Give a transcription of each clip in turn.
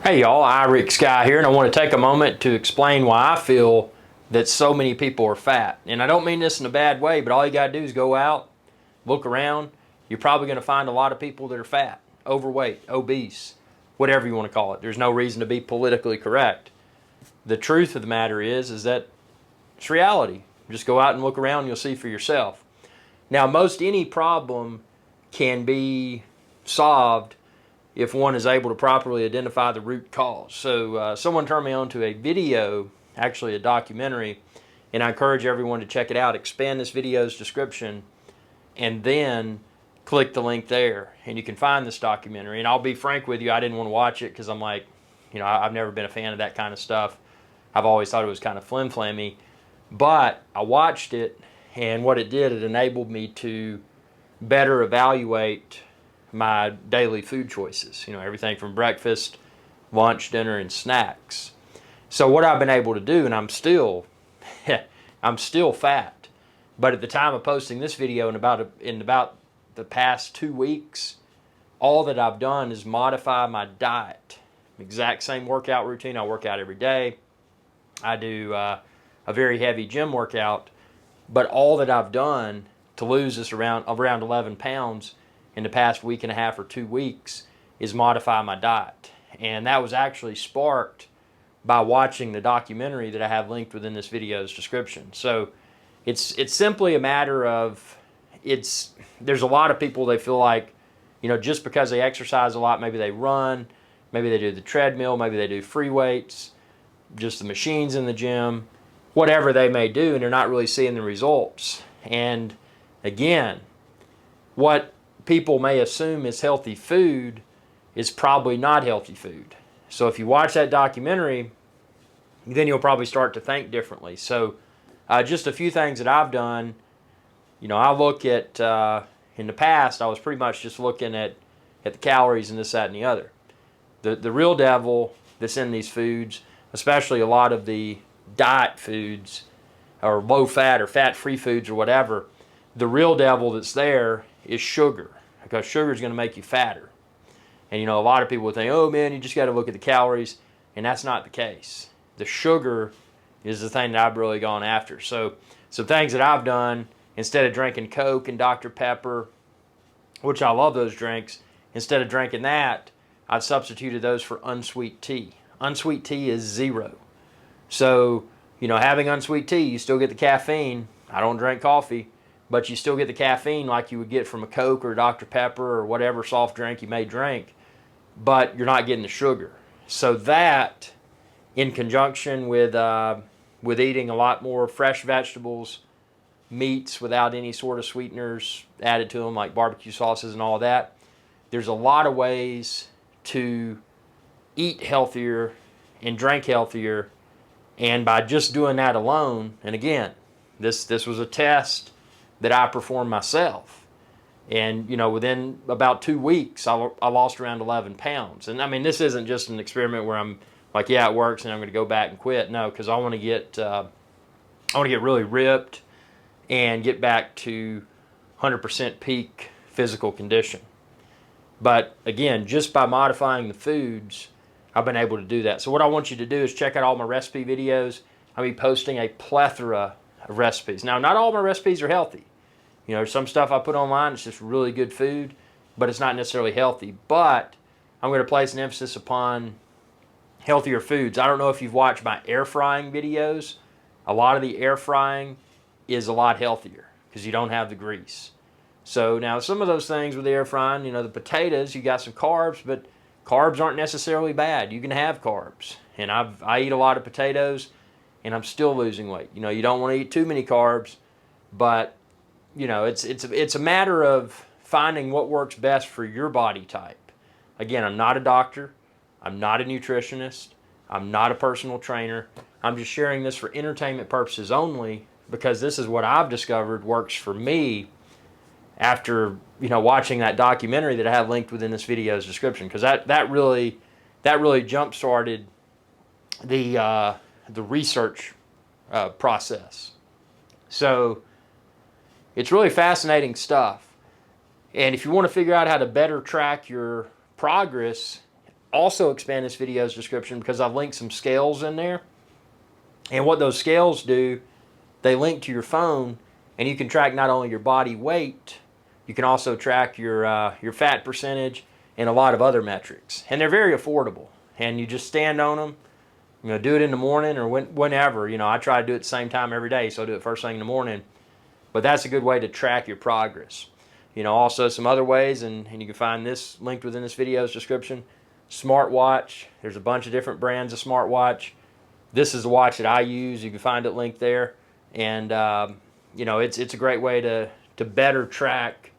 Hey y'all, Rick Sky here, and I want to take a moment to explain why I feel that so many people are fat. And I don't mean this in a bad way, but all you gotta do is go out, look around. You're probably gonna find a lot of people that are fat, overweight, obese, whatever you want to call it. There's no reason to be politically correct. The truth of the matter is that it's reality. Just go out and look around and you'll see for yourself. Now, most any problem can be solved if one is able to properly identify the root cause. So someone turned me on to a video, actually a documentary, and I encourage everyone to check it out. Expand this video's description and then click the link there and you can find this documentary. And I'll be frank with you, I didn't want to watch it because I'm like, I've never been a fan of that kind of stuff. I've always thought it was kind of flim-flammy. But I watched it, and what it did, it enabled me to better evaluate my daily food choices. Everything from breakfast, lunch, dinner, and snacks. So what I've been able to do, and I'm still fat, but at the time of posting this video, in about the past 2 weeks, all that I've done is modify my diet. Exact same workout routine. I work out every day. I do a very heavy gym workout, but all that I've done to lose this around 11 pounds in the past week and a half or 2 weeks is modify my diet. And that was actually sparked by watching the documentary that I have linked within this video's description. So it's simply a matter of, there's a lot of people, they feel like, just because they exercise a lot, maybe they run, maybe they do the treadmill, maybe they do free weights, just the machines in the gym, whatever they may do, and they're not really seeing the results. And again, what people may assume is healthy food is probably not healthy food. So if you watch that documentary, then you'll probably start to think differently. So just a few things that I've done. I look at, in the past, I was pretty much just looking at the calories and this, that, and the other. The real devil that's in these foods, especially a lot of the diet foods or low fat or fat free foods or whatever, the real devil that's there is sugar, because sugar is going to make you fatter. And a lot of people would think, oh man, you just got to look at the calories, and that's not the case. The sugar is the thing that I've really gone after. So some things that I've done, instead of drinking Coke and Dr. Pepper, which I love those drinks, instead of drinking that, I've substituted those for unsweet tea. Unsweet tea is zero. So, having unsweet tea, you still get the caffeine. I don't drink coffee, but you still get the caffeine like you would get from a Coke or Dr. Pepper or whatever soft drink you may drink, but you're not getting the sugar. So that, in conjunction with eating a lot more fresh vegetables, meats without any sort of sweeteners added to them, like barbecue sauces and all that, there's a lot of ways to eat healthier and drink healthier. And by just doing that alone, and again, this was a test that I performed myself. And, within about 2 weeks, I lost around 11 pounds. And I mean, this isn't just an experiment where I'm like, yeah, it works and I'm going to go back and quit. No, because I want to get really ripped and get back to 100% peak physical condition. But again, just by modifying the foods, I've been able to do that. So what I want you to do is check out all my recipe videos. I'll be posting a plethora of recipes. Now, not all my recipes are healthy. Some stuff I put online, it's just really good food, but it's not necessarily healthy. But I'm going to place an emphasis upon healthier foods. I don't know if you've watched my air frying videos. A lot of the air frying is a lot healthier because you don't have the grease. So now some of those things with the air frying, the potatoes, you got some carbs, but carbs aren't necessarily bad. You can have carbs. And I eat a lot of potatoes, and I'm still losing weight. You don't want to eat too many carbs, but it's a matter of finding what works best for your body type. Again, I'm not a doctor. I'm not a nutritionist. I'm not a personal trainer. I'm just sharing this for entertainment purposes only, because this is what I've discovered works for me after watching that documentary that I have linked within this video's description, because that really jump-started the research process. So it's really fascinating stuff. And if you want to figure out how to better track your progress, also expand this video's description because I've linked some scales in there. And what those scales do, they link to your phone, and you can track not only your body weight, you can also track your fat percentage and a lot of other metrics. And they're very affordable. And you just stand on them, do it in the morning or whenever. I try to do it at the same time every day, so I do it first thing in the morning. But that's a good way to track your progress. Also some other ways, and you can find this linked within this video's description. Smartwatch. There's a bunch of different brands of smartwatch. This is the watch that I use. You can find it linked there. And, it's a great way to better track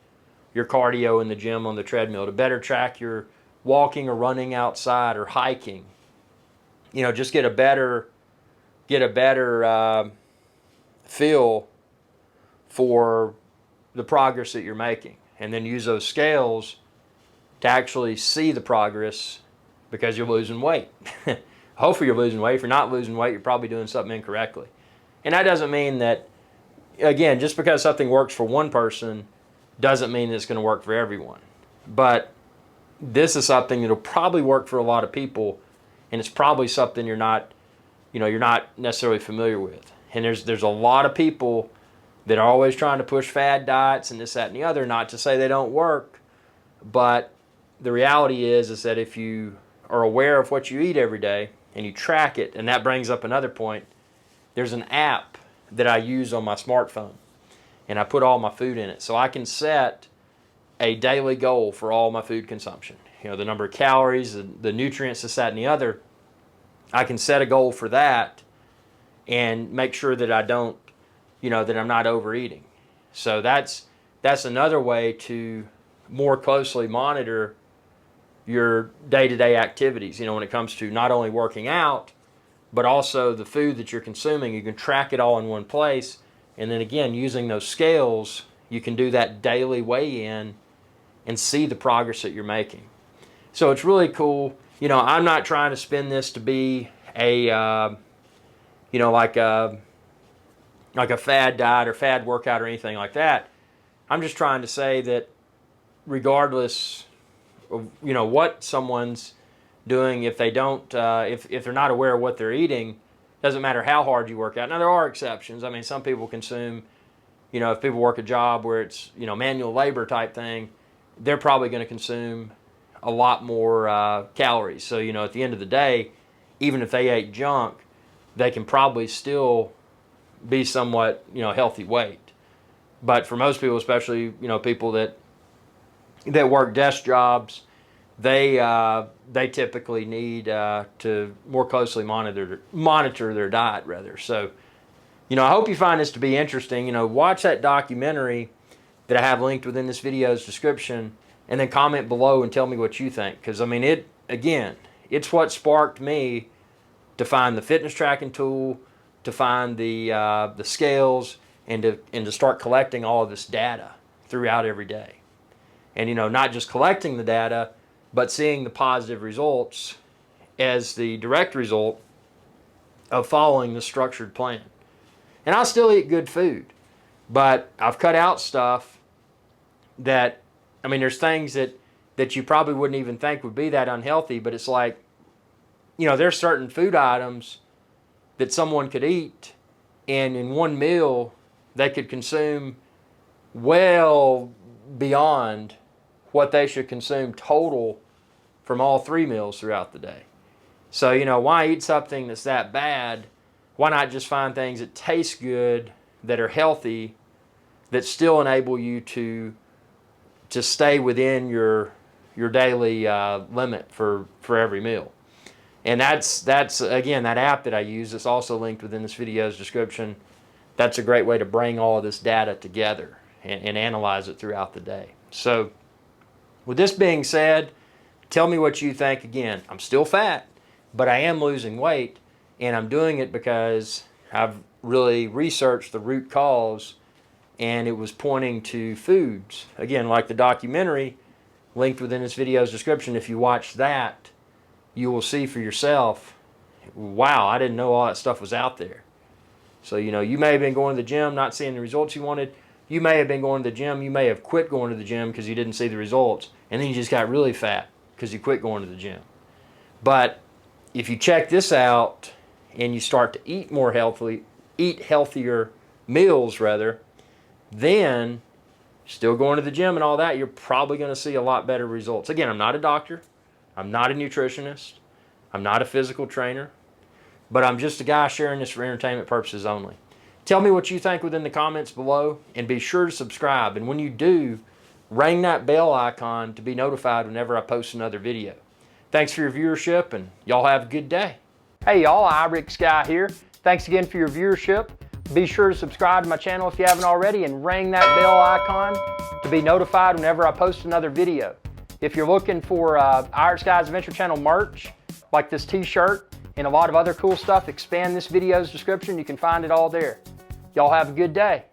your cardio in the gym on the treadmill, to better track your walking or running outside or hiking. Just get a better feel for the progress that you're making, and then use those scales to actually see the progress because you're losing weight. Hopefully you're losing weight. If you're not losing weight, you're probably doing something incorrectly. And that doesn't mean that, again, just because something works for one person doesn't mean it's going to work for everyone. But this is something that'll probably work for a lot of people, and it's probably something you're not necessarily familiar with. And there's a lot of people that are always trying to push fad diets and this, that, and the other, not to say they don't work, but the reality is that if you are aware of what you eat every day and you track it, and that brings up another point, there's an app that I use on my smartphone, and I put all my food in it. So I can set a daily goal for all my food consumption. The number of calories, the nutrients, this, that, and the other. I can set a goal for that and make sure that I don't, that I'm not overeating. So that's another way to more closely monitor your day-to-day activities, when it comes to not only working out, but also the food that you're consuming. You can track it all in one place. And then again, using those scales, you can do that daily weigh-in and see the progress that you're making. So it's really cool. I'm not trying to spin this to be a, like a fad diet or fad workout or anything like that. I'm just trying to say that regardless of, what someone's doing, if they don't, if they're not aware of what they're eating, doesn't matter how hard you work out. Now, there are exceptions. I mean, some people consume, if people work a job where it's, manual labor type thing, they're probably going to consume a lot more calories. So, at the end of the day, even if they ate junk, they can probably still be somewhat, healthy weight. But for most people, especially, people that work desk jobs, they typically need to more closely monitor their diet rather. So, I hope you find this to be interesting. Watch that documentary that I have linked within this video's description, and then comment below and tell me what you think. Because it's what sparked me to find the fitness tracking tool, to find the scales, and to start collecting all of this data throughout every day. And not just collecting the data, but seeing the positive results as the direct result of following the structured plan. And I'll still eat good food, but I've cut out stuff that, there's things that you probably wouldn't even think would be that unhealthy, but it's like, there's certain food items that someone could eat, and in one meal, they could consume well beyond what they should consume total from all 3 meals throughout the day. So, why eat something that's that bad? Why not just find things that taste good, that are healthy, that still enable you to stay within your daily limit for every meal? And that's again, that app that I use, that's also linked within this video's description. That's a great way to bring all of this data together and analyze it throughout the day. So with this being said, tell me what you think. Again, I'm still fat, but I am losing weight, and I'm doing it because I've really researched the root cause, and it was pointing to foods. Again, like the documentary linked within this video's description. If you watch that, you will see for yourself, wow, I didn't know all that stuff was out there. So, you may have been going to the gym, not seeing the results you wanted. You may have been going to the gym. You may have quit going to the gym because you didn't see the results. And then you just got really fat because you quit going to the gym. But if you check this out and you start to eat more healthily, eat healthier meals rather, then still going to the gym and all that, you're probably going to see a lot better results. Again, I'm not a doctor. I'm not a nutritionist. I'm not a physical trainer. But I'm just a guy sharing this for entertainment purposes only. Tell me what you think within the comments below, and be sure to subscribe. And when you do, ring that bell icon to be notified whenever I post another video. Thanks for your viewership, and y'all have a good day. Hey y'all, iRick Sky here. Thanks again for your viewership. Be sure to subscribe to my channel if you haven't already, and ring that bell icon to be notified whenever I post another video. If you're looking for iRick Sky's Adventure Channel merch, like this t-shirt and a lot of other cool stuff, expand this video's description. You can find it all there. Y'all have a good day.